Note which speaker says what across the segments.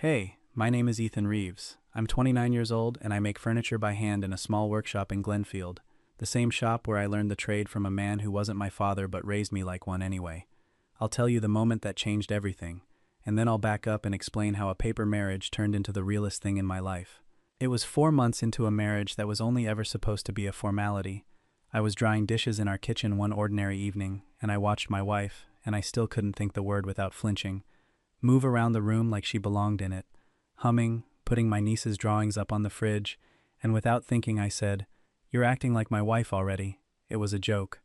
Speaker 1: Hey, my name is Ethan Reeves. I'm 29 years old and I make furniture by hand in a small workshop in Glenfield, the same shop where I learned the trade from a man who wasn't my father but raised me like one anyway. I'll tell you the moment that changed everything, and then I'll back up and explain how a paper marriage turned into the realest thing in my life. It was 4 months into a marriage that was only ever supposed to be a formality. I was drying dishes in our kitchen one ordinary evening, and I watched my wife, and I still couldn't think the word without flinching, move around the room like she belonged in it, humming, putting my niece's drawings up on the fridge, and without thinking I said, "You're acting like my wife already." It was a joke.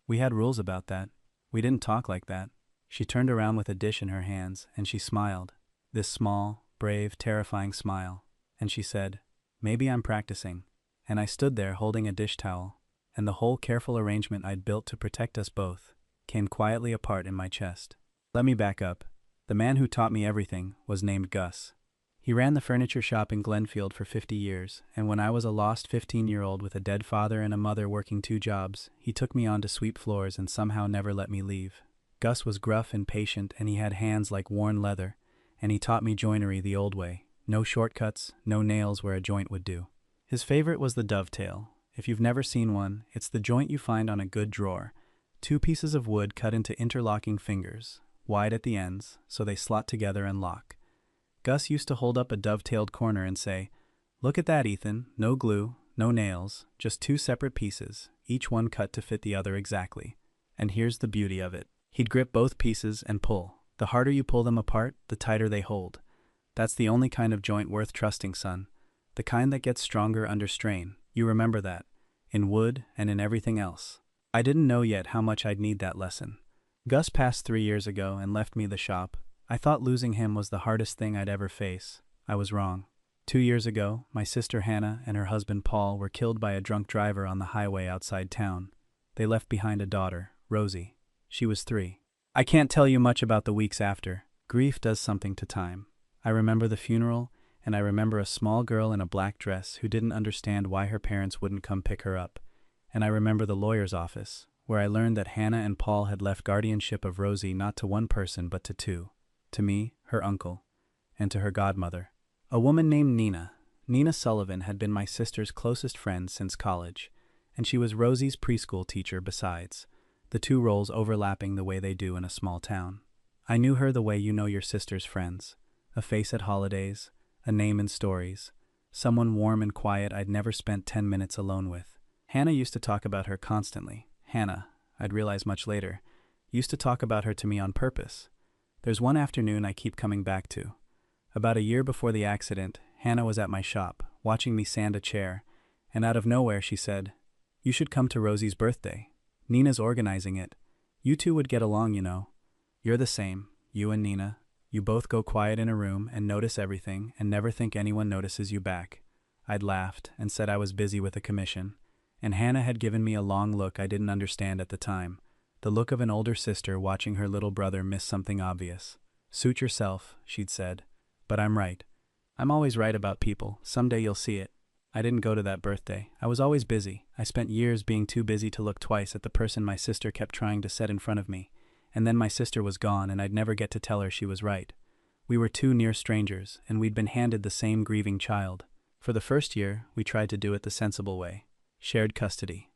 Speaker 1: We had rules about that. We didn't talk like that. She turned around with a dish in her hands, and she smiled. This small, brave, terrifying smile. And she said, "Maybe I'm practicing." And I stood there holding a dish towel, and the whole careful arrangement I'd built to protect us both came quietly apart in my chest. Let me back up. The man who taught me everything was named Gus. He ran the furniture shop in Glenfield for 50 years, and when I was a lost 15-year-old with a dead father and a mother working 2 jobs, he took me on to sweep floors and somehow never let me leave. Gus was gruff and patient, and he had hands like worn leather, and he taught me joinery the old way. No shortcuts, no nails where a joint would do. His favorite was the dovetail. If you've never seen one, it's the joint you find on a good drawer. 2 pieces of wood cut into interlocking fingers, wide at the ends, so they slot together and lock. Gus used to hold up a dovetailed corner and say, "Look at that, Ethan. No glue, no nails, just 2 separate pieces, each one cut to fit the other exactly. And here's the beauty of it." He'd grip both pieces and pull. The harder you pull them apart, the tighter they hold. That's the only kind of joint worth trusting, son. The kind that gets stronger under strain. You remember that. In wood and in everything else. I didn't know yet how much I'd need that lesson. Gus passed 3 years ago and left me the shop. I thought losing him was the hardest thing I'd ever face. I was wrong. 2 years ago, my sister Hannah and her husband Paul were killed by a drunk driver on the highway outside town. They left behind a daughter, Rosie. She was 3. I can't tell you much about the weeks after. Grief does something to time. I remember the funeral, and I remember a small girl in a black dress who didn't understand why her parents wouldn't come pick her up. And I remember the lawyer's office, where I learned that Hannah and Paul had left guardianship of Rosie not to one person but to 2. To me, her uncle, and to her godmother, a woman named Nina. Nina Sullivan had been my sister's closest friend since college, and she was Rosie's preschool teacher besides, the 2 roles overlapping the way they do in a small town. I knew her the way you know your sister's friends, a face at holidays, a name in stories, someone warm and quiet I'd never spent 10 minutes alone with. Hannah used to talk about her constantly. Hannah, I'd realize much later, used to talk about her to me on purpose. There's one afternoon I keep coming back to. About a year before the accident, Hannah was at my shop, watching me sand a chair, and out of nowhere she said, "You should come to Rosie's birthday. Nina's organizing it. You 2 would get along, you know. You're the same, you and Nina. You both go quiet in a room and notice everything and never think anyone notices you back." I'd laughed and said I was busy with a commission, and Hannah had given me a long look I didn't understand at the time. The look of an older sister watching her little brother miss something obvious. "Suit yourself," she'd said. "But I'm right. I'm always right about people. Someday you'll see it." I didn't go to that birthday. I was always busy. I spent years being too busy to look twice at the person my sister kept trying to set in front of me. And then my sister was gone and I'd never get to tell her she was right. We were 2 near strangers, and we'd been handed the same grieving child. For the first year, we tried to do it the sensible way. Shared custody.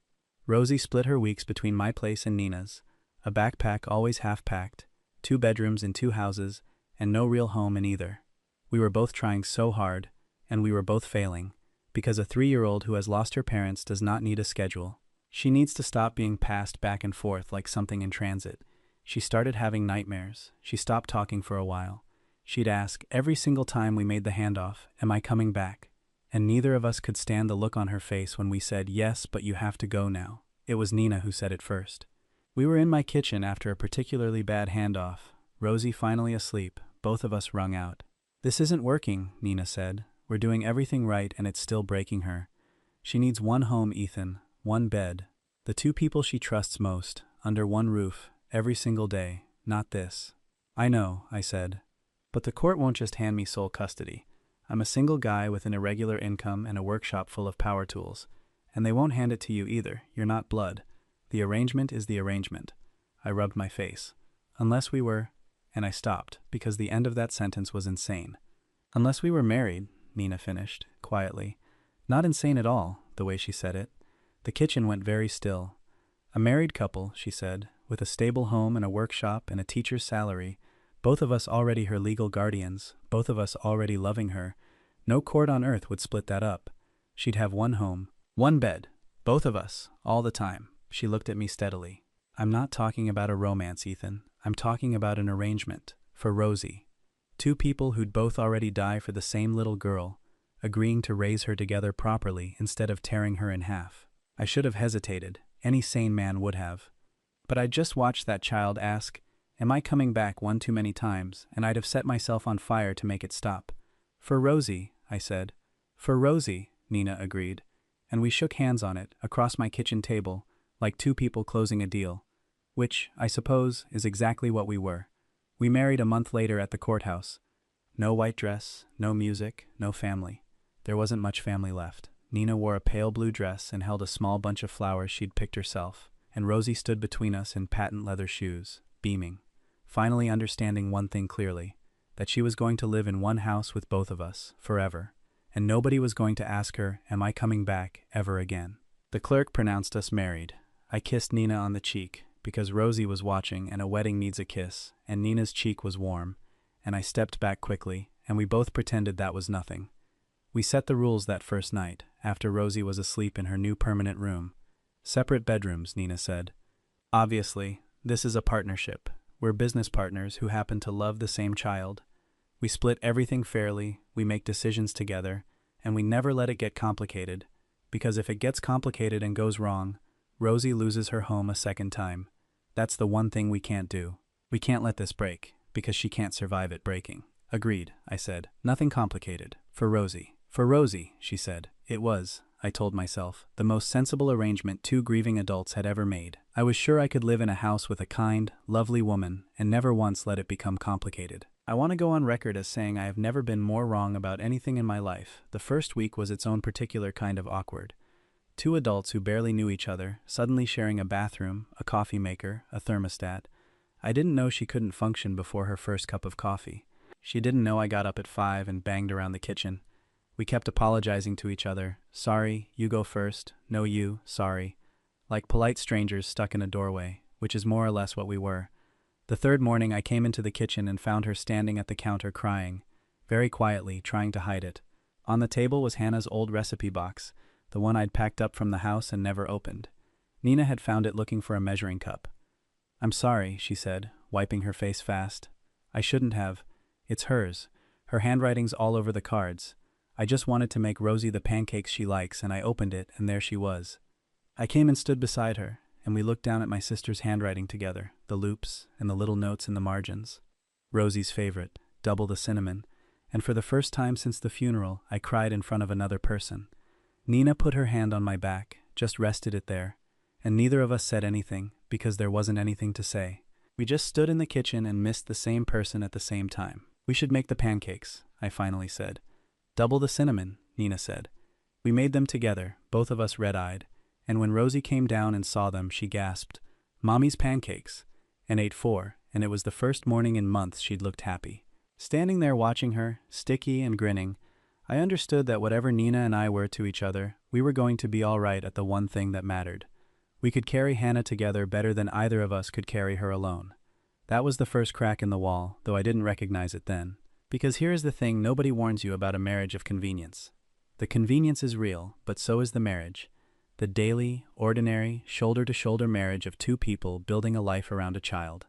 Speaker 1: Rosie split her weeks between my place and Nina's, a backpack always half-packed, 2 bedrooms in 2 houses, and no real home in either. We were both trying so hard, and we were both failing, because a 3-year-old who has lost her parents does not need a schedule. She needs to stop being passed back and forth like something in transit. She started having nightmares. She stopped talking for a while. She'd ask, every single time we made the handoff, "Am I coming back?" And neither of us could stand the look on her face when we said, "Yes, but you have to go now." It was Nina who said it first. We were in my kitchen after a particularly bad handoff, Rosie finally asleep, both of us wrung out. "This isn't working," Nina said. "We're doing everything right and it's still breaking her. She needs one home, Ethan, one bed. The 2 people she trusts most, under one roof, every single day, not this." "I know," I said. "But the court won't just hand me sole custody. I'm a single guy with an irregular income and a workshop full of power tools. And they won't hand it to you either. You're not blood. The arrangement is the arrangement." I rubbed my face. "Unless we were—" and I stopped, because the end of that sentence was insane. Unless we were married, Nina finished, quietly. Not insane at all, the way she said it. The kitchen went very still. A married couple, she said, with a stable home and a workshop and a teacher's salary, both of us already her legal guardians, both of us already loving her. No court on earth would split that up. She'd have one home, one bed, both of us, all the time. She looked at me steadily. I'm not talking about a romance, Ethan. I'm talking about an arrangement, for Rosie. Two people who'd both already die for the same little girl, agreeing to raise her together properly instead of tearing her in half. I should have hesitated. Any sane man would have. But I'd just watched that child ask, "Am I coming back?" one too many times, and I'd have set myself on fire to make it stop. For Rosie, I said. For Rosie, Nina agreed. And we shook hands on it, across my kitchen table, like two people closing a deal. Which, I suppose, is exactly what we were. We married a month later at the courthouse. No white dress, no music, no family. There wasn't much family left. Nina wore a pale blue dress and held a small bunch of flowers she'd picked herself, and Rosie stood between us in patent leather shoes, beaming, finally understanding one thing clearly, that she was going to live in one house with both of us, forever, and nobody was going to ask her, "Am I coming back?" ever again. The clerk pronounced us married. I kissed Nina on the cheek, because Rosie was watching and a wedding needs a kiss, and Nina's cheek was warm, and I stepped back quickly, and we both pretended that was nothing. We set the rules that first night, after Rosie was asleep in her new permanent room. Separate bedrooms, Nina said. Obviously, this is a partnership. We're business partners who happen to love the same child. We split everything fairly, we make decisions together, and we never let it get complicated, because if it gets complicated and goes wrong, Rosie loses her home a second time. That's the one thing we can't do. We can't let this break, because she can't survive it breaking. Agreed, I said. Nothing complicated. For Rosie. For Rosie, she said. It was, I told myself, the most sensible arrangement two grieving adults had ever made. I was sure I could live in a house with a kind, lovely woman and never once let it become complicated. I want to go on record as saying I have never been more wrong about anything in my life. The first week was its own particular kind of awkward. Two adults who barely knew each other, suddenly sharing a bathroom, a coffee maker, a thermostat. I didn't know she couldn't function before her first cup of coffee. She didn't know I got up at 5 and banged around the kitchen. We kept apologizing to each other. Sorry, you go first. No, you, sorry. Like polite strangers stuck in a doorway, which is more or less what we were. The third morning I came into the kitchen and found her standing at the counter crying, very quietly, trying to hide it. On the table was Hannah's old recipe box, the one I'd packed up from the house and never opened. Nina had found it looking for a measuring cup. I'm sorry, she said, wiping her face fast. I shouldn't have. It's hers. Her handwriting's all over the cards. I just wanted to make Rosie the pancakes she likes, and I opened it, and there she was. I came and stood beside her, and we looked down at my sister's handwriting together, the loops and the little notes in the margins. Rosie's favorite, double the cinnamon, and for the first time since the funeral, I cried in front of another person. Nina put her hand on my back, just rested it there, and neither of us said anything, because there wasn't anything to say. We just stood in the kitchen and missed the same person at the same time. We should make the pancakes, I finally said. Double the cinnamon, Nina said. We made them together, both of us red-eyed, and when Rosie came down and saw them, she gasped, "Mommy's pancakes," and ate 4, and it was the first morning in months she'd looked happy. Standing there watching her, sticky and grinning, I understood that whatever Nina and I were to each other, we were going to be all right at the one thing that mattered. We could carry Hannah together better than either of us could carry her alone. That was the first crack in the wall, though I didn't recognize it then. Because here is the thing nobody warns you about a marriage of convenience. The convenience is real, but so is the marriage. The daily, ordinary, shoulder-to-shoulder marriage of two people building a life around a child.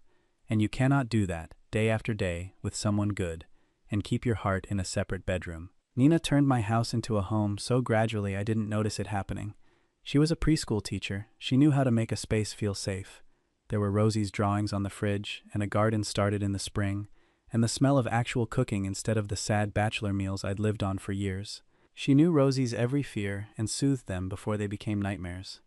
Speaker 1: And you cannot do that, day after day, with someone good, and keep your heart in a separate bedroom. Nina turned my house into a home so gradually I didn't notice it happening. She was a preschool teacher. She knew how to make a space feel safe. There were Rosie's drawings on the fridge, and a garden started in the spring, and the smell of actual cooking instead of the sad bachelor meals I'd lived on for years. She knew Rosie's every fear and soothed them before they became nightmares.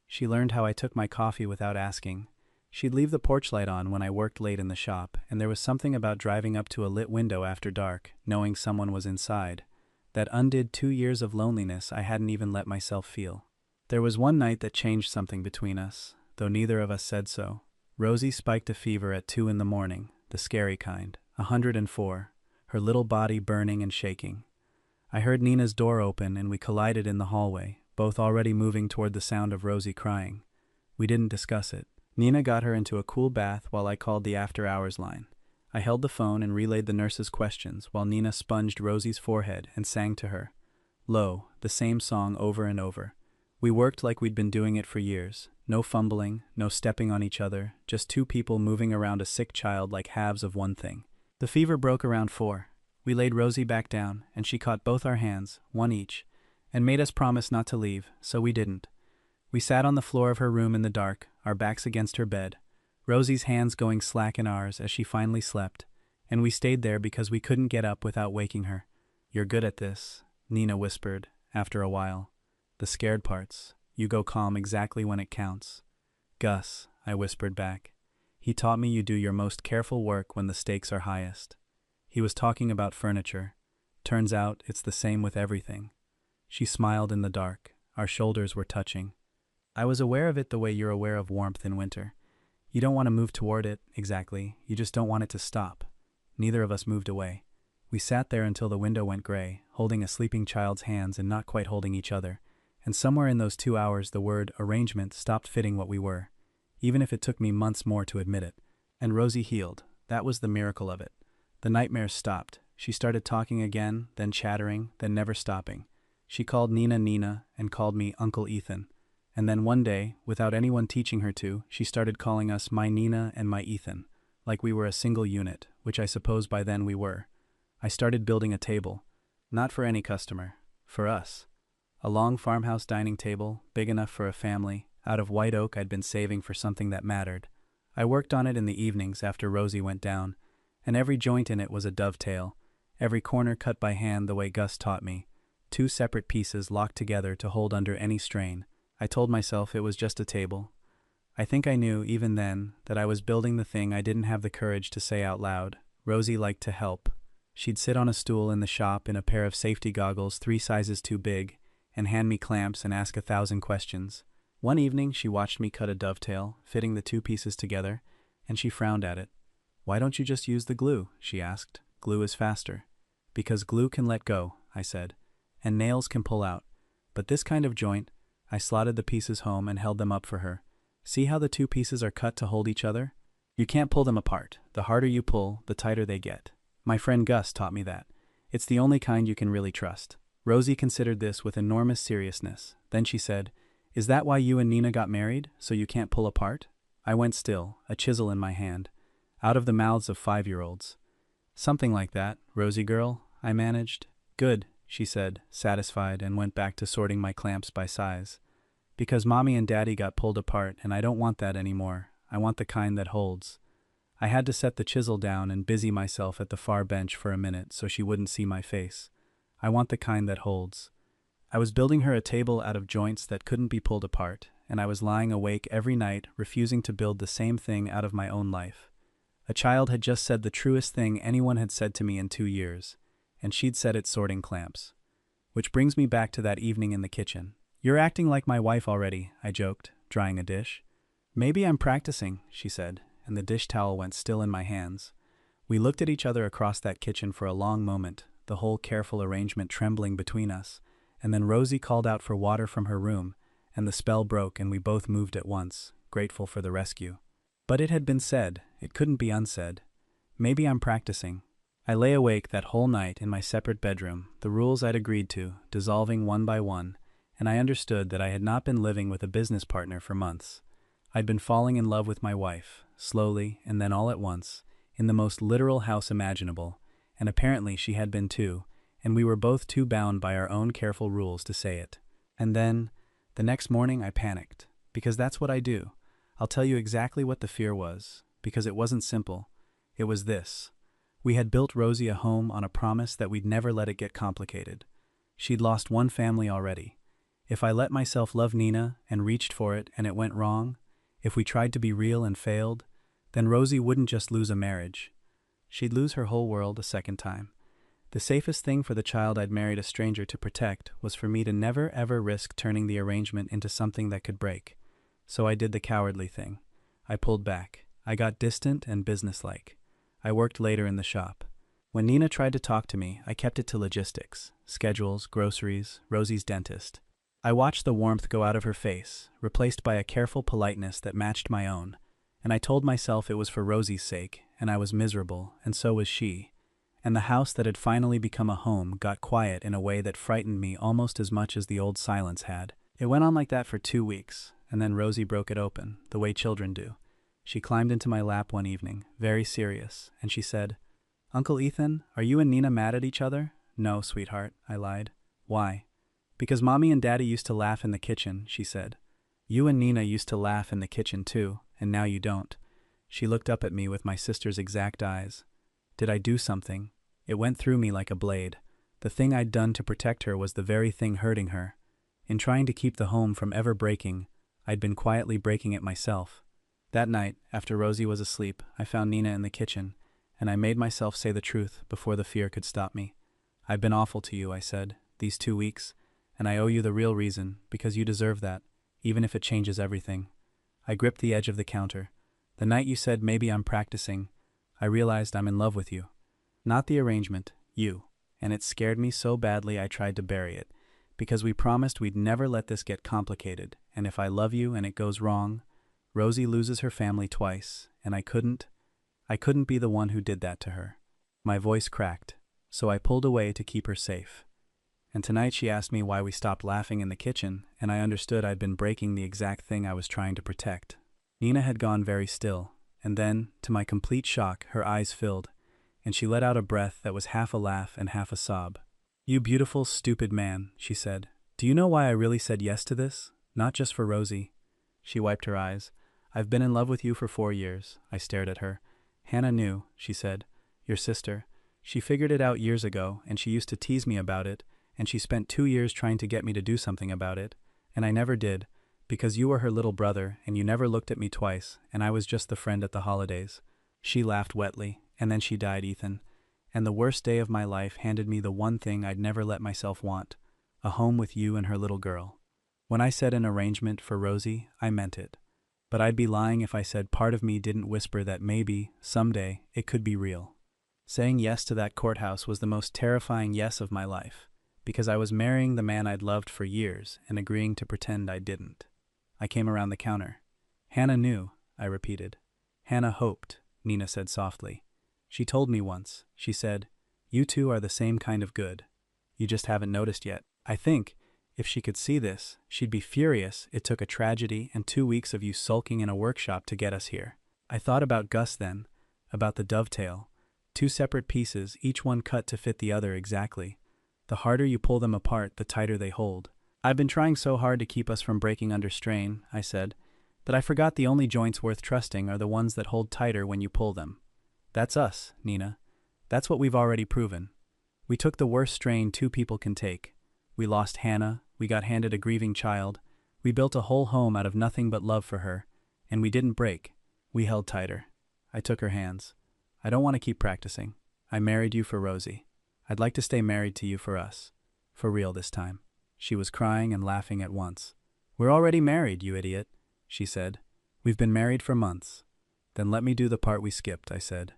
Speaker 1: She learned how I took my coffee without asking. She'd leave the porch light on when I worked late in the shop, and there was something about driving up to a lit window after dark, knowing someone was inside, that undid 2 years of loneliness I hadn't even let myself feel. There was one night that changed something between us, though neither of us said so. Rosie spiked a fever at 2 in the morning, the scary kind. 104. her little body burning and shaking. I heard Nina's door open and we collided in the hallway, both already moving toward the sound of Rosie crying. We didn't discuss it. Nina got her into a cool bath while I called the after-hours line. I held the phone and relayed the nurse's questions while Nina sponged Rosie's forehead and sang to her. Low, the same song over and over. We worked like we'd been doing it for years. No fumbling, no stepping on each other, just two people moving around a sick child like halves of one thing. The fever broke around 4. We laid Rosie back down, and she caught both our hands, one each, and made us promise not to leave, so we didn't. We sat on the floor of her room in the dark, our backs against her bed, Rosie's hands going slack in ours as she finally slept, and we stayed there because we couldn't get up without waking her. "You're good at this," Nina whispered, after a while. "The scared parts. You go calm exactly when it counts." "Gus," I whispered back. "He taught me you do your most careful work when the stakes are highest." He was talking about furniture. Turns out it's the same with everything. She smiled in the dark. Our shoulders were touching. "I was aware of it the way you're aware of warmth in winter. You don't want to move toward it, exactly. You just don't want it to stop." Neither of us moved away. We sat there until the window went gray, holding a sleeping child's hands and not quite holding each other. And somewhere in those 2 hours the word arrangement stopped fitting what we were, even if it took me months more to admit it. And Rosie healed. That was the miracle of it. The nightmares stopped. She started talking again, then chattering, then never stopping. She called Nina Nina and called me Uncle Ethan. And then one day, without anyone teaching her to, she started calling us my Nina and my Ethan, like we were a single unit, which I suppose by then we were. I started building a table. Not for any customer. For us. A long farmhouse dining table, big enough for a family, out of white oak I'd been saving for something that mattered. I worked on it in the evenings after Rosie went down, and every joint in it was a dovetail, every corner cut by hand the way Gus taught me, 2 separate pieces locked together to hold under any strain. I told myself it was just a table. I think I knew, even then, that I was building the thing I didn't have the courage to say out loud. Rosie liked to help. She'd sit on a stool in the shop in a pair of safety goggles 3 sizes too big, and hand me clamps and ask 1,000 questions. One evening she watched me cut a dovetail, fitting the 2 pieces together, and she frowned at it. "Why don't you just use the glue?" she asked. "Glue is faster." "Because glue can let go," I said, "and nails can pull out. But this kind of joint," I slotted the pieces home and held them up for her. "See how the 2 pieces are cut to hold each other? You can't pull them apart. The harder you pull, the tighter they get. My friend Gus taught me that. It's the only kind you can really trust." Rosie considered this with enormous seriousness. Then she said, "Is that why you and Nina got married, so you can't pull apart?" I went still, a chisel in my hand. Out of the mouths of 5-year-olds. "Something like that, Rosie girl," I managed. "Good," she said, satisfied, and went back to sorting my clamps by size. "Because Mommy and Daddy got pulled apart, and I don't want that anymore. I want the kind that holds." I had to set the chisel down and busy myself at the far bench for a minute so she wouldn't see my face. I want the kind that holds. I was building her a table out of joints that couldn't be pulled apart, and I was lying awake every night refusing to build the same thing out of my own life. A child had just said the truest thing anyone had said to me in 2 years, and she'd said it sorting clamps. Which brings me back to that evening in the kitchen. "You're acting like my wife already," I joked, drying a dish. "Maybe I'm practicing," she said, and the dish towel went still in my hands. We looked at each other across that kitchen for a long moment, the whole careful arrangement trembling between us, and then Rosie called out for water from her room, and the spell broke and we both moved at once, grateful for the rescue. But it had been said, it couldn't be unsaid. Maybe I'm practicing. I lay awake that whole night in my separate bedroom, the rules I'd agreed to, dissolving one by one, and I understood that I had not been living with a business partner for months. I'd been falling in love with my wife, slowly and then all at once, in the most literal house imaginable, and apparently she had been too, and we were both too bound by our own careful rules to say it. And then, the next morning I panicked, because that's what I do. I'll tell you exactly what the fear was, because it wasn't simple. It was this. We had built Rosie a home on a promise that we'd never let it get complicated. She'd lost one family already. If I let myself love Nina and reached for it and it went wrong, if we tried to be real and failed, then Rosie wouldn't just lose a marriage. She'd lose her whole world a second time. The safest thing for the child I'd married a stranger to protect was for me to never ever risk turning the arrangement into something that could break. So I did the cowardly thing. I pulled back. I got distant and businesslike. I worked later in the shop. When Nina tried to talk to me, I kept it to logistics, schedules, groceries, Rosie's dentist. I watched the warmth go out of her face, replaced by a careful politeness that matched my own, and I told myself it was for Rosie's sake, and I was miserable, and so was she. And the house that had finally become a home got quiet in a way that frightened me almost as much as the old silence had. It went on like that for 2 weeks, and then Rosie broke it open, the way children do. She climbed into my lap one evening, very serious, and she said, "Uncle Ethan, are you and Nina mad at each other?" "No, sweetheart," I lied. "Why?" "Because Mommy and Daddy used to laugh in the kitchen," she said. "You and Nina used to laugh in the kitchen too, and now you don't." She looked up at me with my sister's exact eyes. Did I do something? It went through me like a blade. The thing I'd done to protect her was the very thing hurting her. In trying to keep the home from ever breaking, I'd been quietly breaking it myself. That night, after Rosie was asleep, I found Nina in the kitchen, and I made myself say the truth before the fear could stop me. "I've been awful to you," I said, "these 2 weeks, and I owe you the real reason, because you deserve that, even if it changes everything." I gripped the edge of the counter. "The night you said maybe I'm practicing, I realized I'm in love with you. Not the arrangement, you. And it scared me so badly I tried to bury it, because we promised we'd never let this get complicated, and if I love you and it goes wrong, Rosie loses her family twice, and I couldn't be the one who did that to her." My voice cracked, so I pulled away to keep her safe. And tonight she asked me why we stopped laughing in the kitchen, and I understood I'd been breaking the exact thing I was trying to protect. Nina had gone very still, and then, to my complete shock, her eyes filled, and she let out a breath that was half a laugh and half a sob. "You beautiful, stupid man," she said. "Do you know why I really said yes to this? Not just for Rosie." She wiped her eyes. "I've been in love with you for 4 years." I stared at her. "Hannah knew," she said. "Your sister. She figured it out years ago, and she used to tease me about it, and she spent 2 years trying to get me to do something about it, and I never did, because you were her little brother, and you never looked at me twice, and I was just the friend at the holidays." She laughed wetly, and then she died, Ethan. And the worst day of my life handed me the one thing I'd never let myself want, a home with you and her little girl. When I said an arrangement for Rosie, I meant it. But I'd be lying if I said part of me didn't whisper that maybe, someday, it could be real. Saying yes to that courthouse was the most terrifying yes of my life, because I was marrying the man I'd loved for years and agreeing to pretend I didn't. I came around the counter. "Hannah knew," I repeated. "Hannah hoped," Nina said softly. "She told me once," she said, "you two are the same kind of good. You just haven't noticed yet." I think, if she could see this, she'd be furious it took a tragedy and 2 weeks of you sulking in a workshop to get us here. I thought about Gus then, about the dovetail. 2 separate pieces, each one cut to fit the other exactly. The harder you pull them apart, the tighter they hold. "I've been trying so hard to keep us from breaking under strain," I said, "that I forgot the only joints worth trusting are the ones that hold tighter when you pull them. That's us, Nina. That's what we've already proven. We took the worst strain 2 people can take. We lost Hannah, we got handed a grieving child, we built a whole home out of nothing but love for her, and we didn't break. We held tighter." I took her hands. "I don't want to keep practicing. I married you for Rosie. I'd like to stay married to you for us. For real this time." She was crying and laughing at once. "We're already married, you idiot," she said. "We've been married for months." "Then let me do the part we skipped," I said.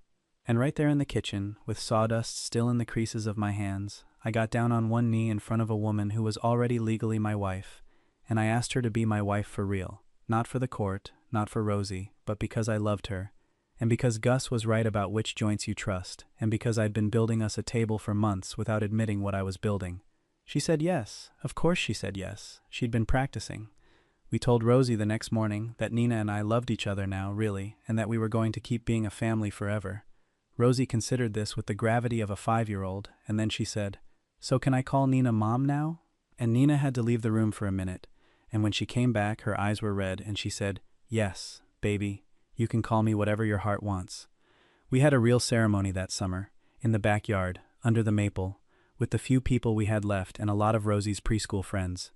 Speaker 1: And right there in the kitchen, with sawdust still in the creases of my hands, I got down on one knee in front of a woman who was already legally my wife, and I asked her to be my wife for real. Not for the court, not for Rosie, but because I loved her, and because Gus was right about which joints you trust, and because I'd been building us a table for months without admitting what I was building. She said yes. Of course she said yes. She'd been practicing. We told Rosie the next morning that Nina and I loved each other now, really, and that we were going to keep being a family forever. Rosie considered this with the gravity of a 5-year-old, and then she said, "So can I call Nina Mom now?" And Nina had to leave the room for a minute, and when she came back her eyes were red and she said, "Yes, baby, you can call me whatever your heart wants." We had a real ceremony that summer, in the backyard, under the maple, with the few people we had left and a lot of Rosie's preschool friends.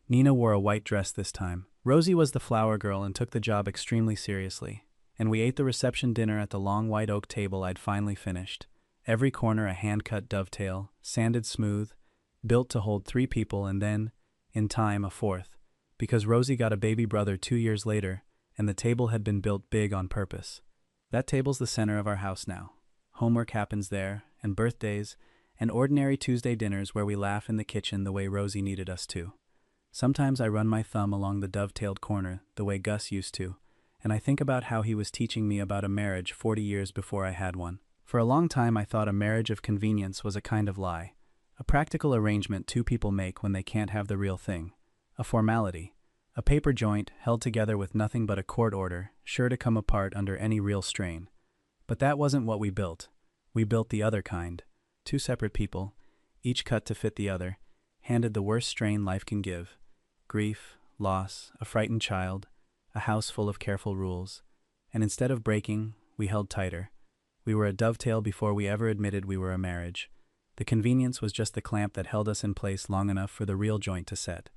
Speaker 1: Nina wore a white dress this time. Rosie was the flower girl and took the job extremely seriously, and we ate the reception dinner at the long white oak table I'd finally finished. Every corner a hand-cut dovetail, sanded smooth, built to hold 3 people and then, in time, a 4th, because Rosie got a baby brother 2 years later, and the table had been built big on purpose. That table's the center of our house now. Homework happens there, and birthdays, and ordinary Tuesday dinners where we laugh in the kitchen the way Rosie needed us to. Sometimes I run my thumb along the dovetailed corner, the way Gus used to, and I think about how he was teaching me about a marriage 40 years before I had one. For a long time I thought a marriage of convenience was a kind of lie, a practical arrangement two people make when they can't have the real thing, a formality, a paper joint held together with nothing but a court order, sure to come apart under any real strain. But that wasn't what we built. We built the other kind. Two separate people, each cut to fit the other, handed the worst strain life can give. Grief, loss, a frightened child, a house full of careful rules. And instead of breaking, we held tighter. We were a dovetail before we ever admitted we were a marriage. The convenience was just the clamp that held us in place long enough for the real joint to set.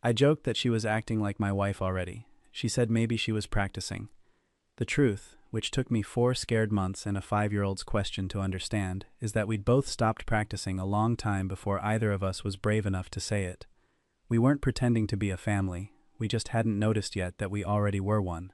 Speaker 1: I joked that she was acting like my wife already. She said maybe she was practicing. The truth, which took me 4 scared months and a 5-year-old's question to understand, is that we'd both stopped practicing a long time before either of us was brave enough to say it. We weren't pretending to be a family, we just hadn't noticed yet that we already were one.